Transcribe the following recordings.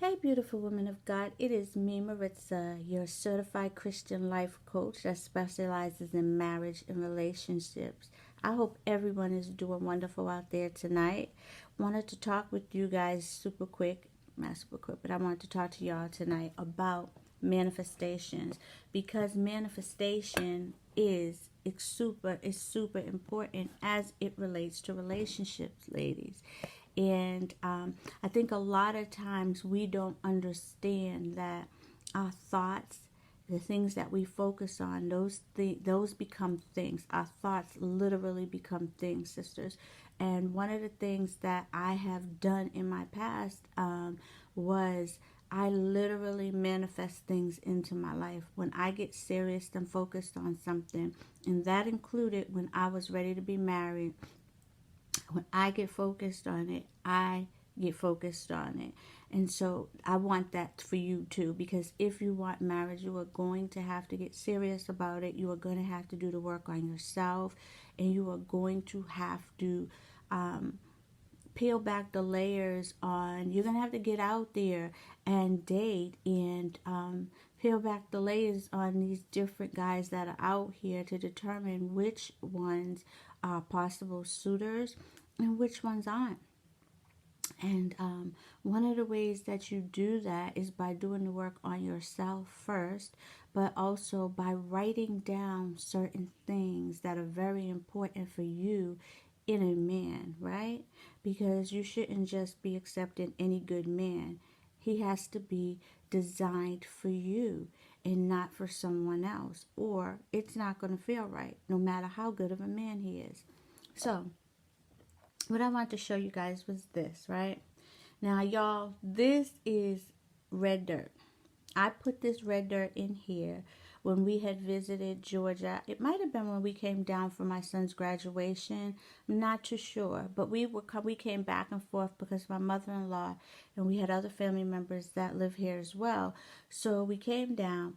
Hey, beautiful women of God. It is me, Maritza, your certified Christian life coach that specializes in marriage and relationships. I hope everyone is doing wonderful out there tonight. Wanted to talk with you guys super quick, not super quick, but I wanted to talk to y'all tonight about manifestations because manifestation is super important as it relates to relationships, ladies. And I think a lot of times we don't understand that our thoughts, the things that we focus on, those become things. Our thoughts literally become things, sisters. And one of the things that I have done in my past was I literally manifest things into my life when I get serious and focused on something. And that included when I was ready to be married. When I get focused on it, I get focused on it. And so I want that for you too, because if you want marriage, you are going to have to get serious about it. You are going to have to do the work on yourself, and you are going to have to peel back the layers on. You're going to have to get out there and date and peel back the layers on these different guys that are out here to determine which ones are possible suitors and which ones aren't. And one of the ways that you do that is by doing the work on yourself first, but also by writing down certain things that are very important for you in a man, right? Because you shouldn't just be accepting any good man. He has to be designed for you and not for someone else, or it's not going to feel right, no matter how good of a man he is. So, what I want to show you guys was this, right? Now, y'all, this is red dirt. I put this red dirt in here when we had visited Georgia. It might have been when we came down for my son's graduation. I'm not too sure, but we came back and forth because my mother-in-law and we had other family members that live here as well. So we came down,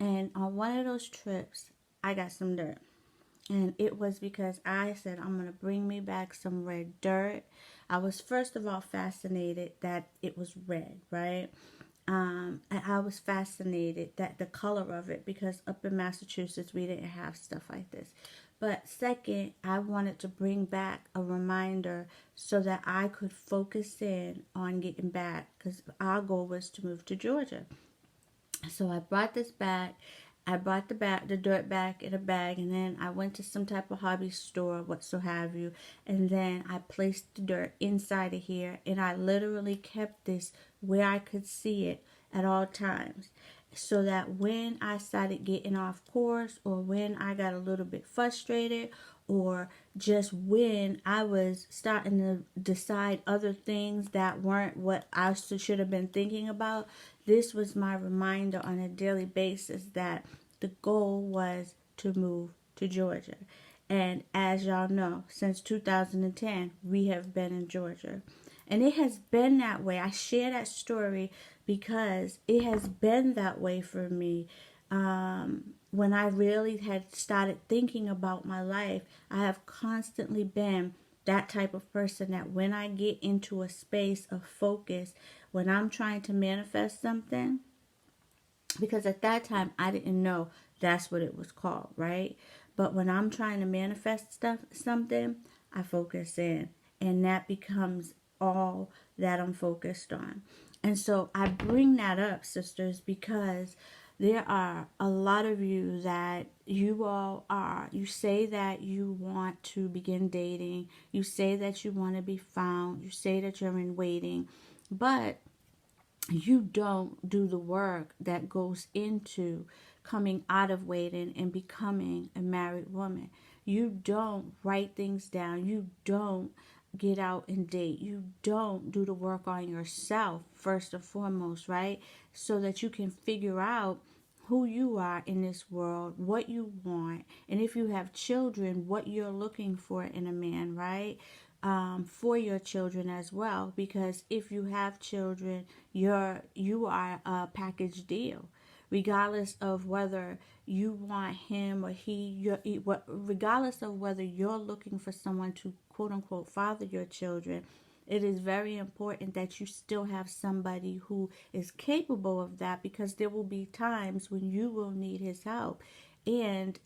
and on one of those trips, I got some dirt. And it was because I said, I'm going to bring me back some red dirt. I was first of all fascinated that it was red, right? And I was fascinated that the color of it, because up in Massachusetts, we didn't have stuff like this. But second, I wanted to bring back a reminder so that I could focus in on getting back, because our goal was to move to Georgia. So I brought this back. I brought the dirt back in a bag, and then I went to some type of hobby store, what so have you, and then I placed the dirt inside of here, and I literally kept this where I could see it at all times, so that when I started getting off course, or when I got a little bit frustrated, or just when I was starting to decide other things that weren't what I should have been thinking about, this was my reminder on a daily basis that the goal was to move to Georgia. And as y'all know, since 2010, we have been in Georgia. And it has been that way. I share that story because it has been that way for me. When I really had started thinking about my life, I have constantly been that type of person that when I get into a space of focus, when I'm trying to manifest something, because at that time I didn't know that's what it was called, right? But when I'm trying to manifest something, I focus in, and that becomes all that I'm focused on. And so I bring that up, sisters, because there are a lot of you that you say that you want to begin dating, you say that you want to be found, you say that you're in waiting, but you don't do the work that goes into coming out of waiting and becoming a married woman. You don't write things down. You don't get out and date. You don't do the work on yourself first and foremost, right? So that you can figure out who you are in this world, what you want, and if you have children, what you're looking for in a man, right? For your children as well, because if you have children, you are a package deal, regardless of whether you want him or regardless of whether you're looking for someone to quote unquote father your children. it is very important that you still have somebody who is capable of that, because there will be times when you will need his help. And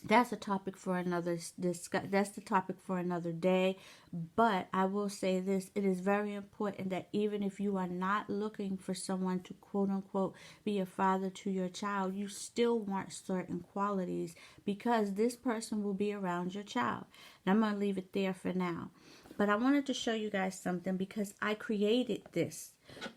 that's a topic for another that's the topic for another day. But I will say this: it is very important that even if you are not looking for someone to quote unquote be a father to your child, you still want certain qualities, because this person will be around your child. And I'm going to leave it there for now. But I wanted to show you guys something, because I created this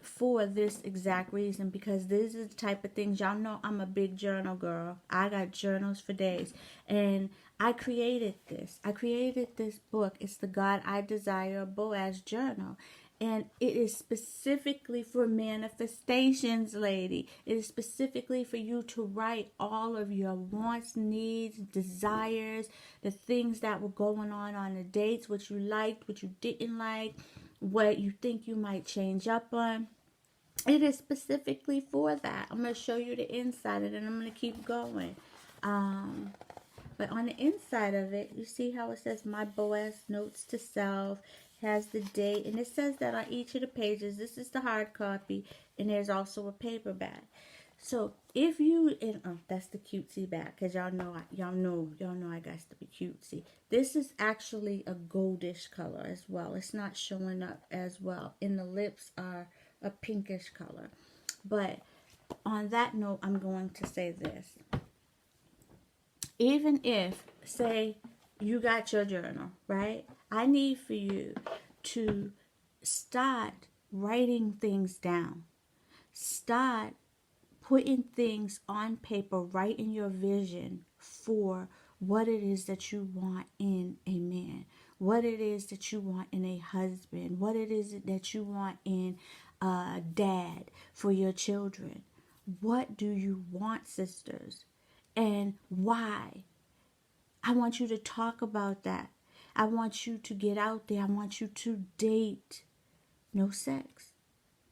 for this exact reason, because this is the type of things, y'all know I'm a big journal girl. I got journals for days. And I created this. I created this book. It's the God I Desire Boaz Journal. And it is specifically for manifestations, lady. It is specifically for you to write all of your wants, needs, desires, the things that were going on the dates, what you liked, what you didn't like, what you think you might change up on. It is specifically for that. I'm going to show you the inside, and then I'm going to keep going. But on the inside of it, you see how it says My Boaz Notes to Self, has the date, and it says that on each of the pages. This is the hard copy, and there's also a paperback. So if you, and that's the cutesy back, because y'all know I got to be cutesy. This is actually a goldish color as well. It's not showing up as well, and the lips are a pinkish color. But on that note, I'm going to say this: even if, say, you got your journal, right? I need for you to start writing things down. Start putting things on paper, writing your vision for what it is that you want in a man, what it is that you want in a husband, what it is that you want in a dad for your children. What do you want, sisters? And why? I want you to talk about that. I want you to get out there. I want you to date. No sex.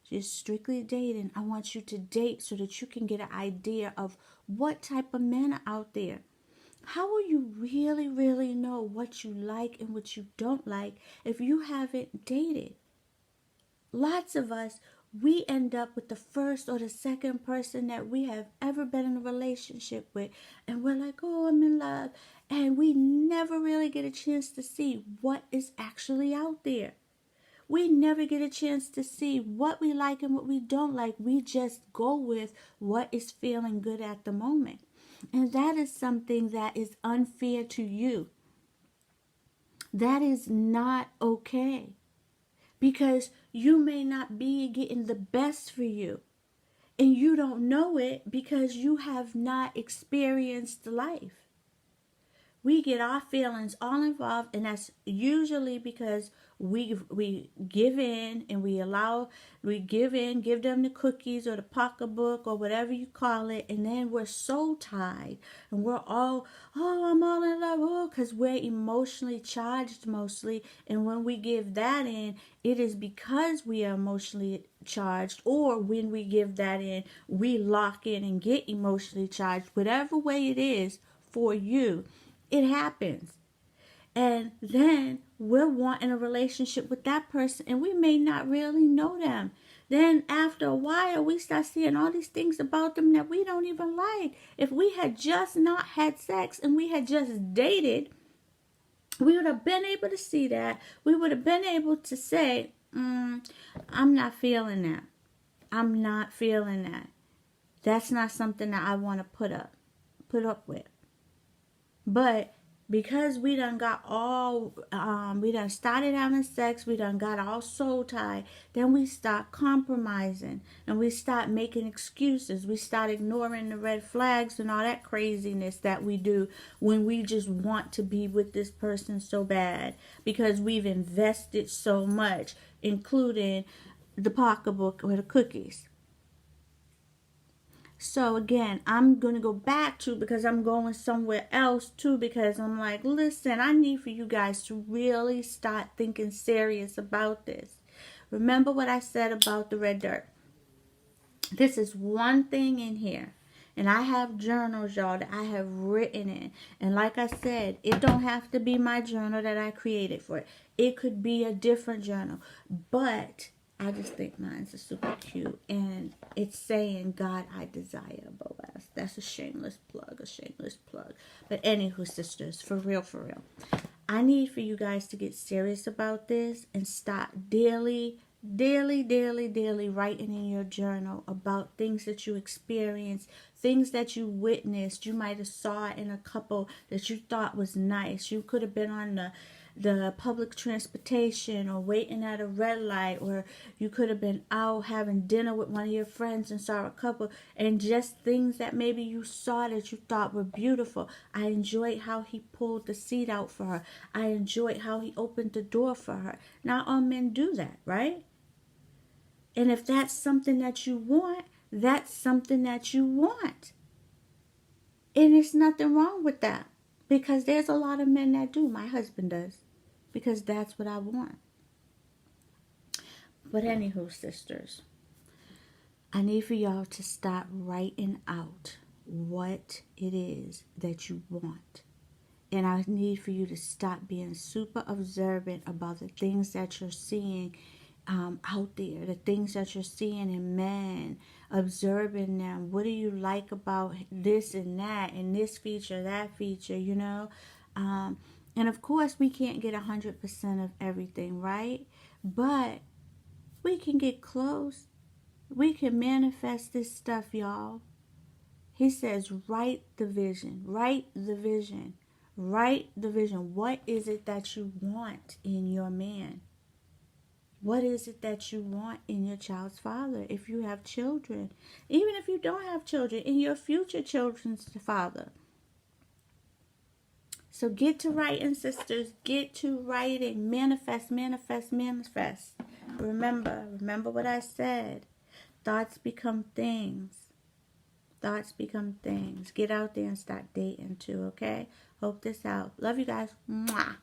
Just strictly dating. I want you to date so that you can get an idea of what type of men are out there. How will you really, really know what you like and what you don't like if you haven't dated? Lots of us, we end up with the first or the second person that we have ever been in a relationship with, and we're like, oh, I'm in love, and we never really get a chance to see what is actually out there. We never get a chance to see what we like and what we don't like. We just go with what is feeling good at the moment. And that is something that is unfair to you. That is not okay. Because you may not be getting the best for you. And you don't know it because you have not experienced life. We get our feelings all involved, and that's usually because we give in, and we give them the cookies or the pocketbook or whatever you call it, and then we're so tied, and we're all, oh, I'm all in love, because we're emotionally charged mostly, and when we give that in, it is because we are emotionally charged, or when we give that in, we lock in and get emotionally charged, whatever way it is for you. It happens. And then we're wanting a relationship with that person, and we may not really know them. Then after a while, we start seeing all these things about them that we don't even like. If we had just not had sex and we had just dated, we would have been able to see that. We would have been able to say, I'm not feeling that. I'm not feeling that. That's not something that I want to put up with. But because we done got all, we done started having sex, we done got all soul tied, then we start compromising, and we start making excuses. We start ignoring the red flags and all that craziness that we do when we just want to be with this person so bad because we've invested so much, including the pocketbook or the cookies. So again, I'm going to go back to, because I'm going somewhere else too, because I'm like, listen, I need for you guys to really start thinking serious about this. Remember what I said about the red dirt. This is one thing in here And I have journals, y'all, that I have written in. And like I said, it don't have to be my journal that I created for it. It could be a different journal. But I just think mine's super cute. And it's saying, God, I desire Boaz. That's a shameless plug, a shameless plug. But anywho, sisters, for real, for real. I need for you guys to get serious about this and start daily writing in your journal about things that you experienced, things that you witnessed. You might have saw it in a couple that you thought was nice. You could have been on the public transportation or waiting at a red light, or you could have been out having dinner with one of your friends and saw a couple, and just things that maybe you saw that you thought were beautiful. I enjoyed how he pulled the seat out for her. I enjoyed how he opened the door for her. Not all men do that, right? And if that's something that you want, that's something that you want. And there's nothing wrong with that. Because there's a lot of men that do. My husband does. Because that's what I want. But anywho, sisters, I need for y'all to start writing out what it is that you want. And I need for you to stop being super observant about the things that you're seeing out there, the things that you're seeing in men, observing them. What do you like about this and that, and this feature, that feature, you know? And of course, we can't get 100% of everything, right? But we can get close. We can manifest this stuff, y'all. He says, write the vision. Write the vision. Write the vision. What is it that you want in your man? What is it that you want in your child's father? If you have children, even if you don't have children, in your future children's father. So get to writing, sisters. Get to writing. Manifest, manifest, manifest. Remember what I said. Thoughts become things. Thoughts become things. Get out there and start dating too, okay? Hope this out. Love you guys. Mwah.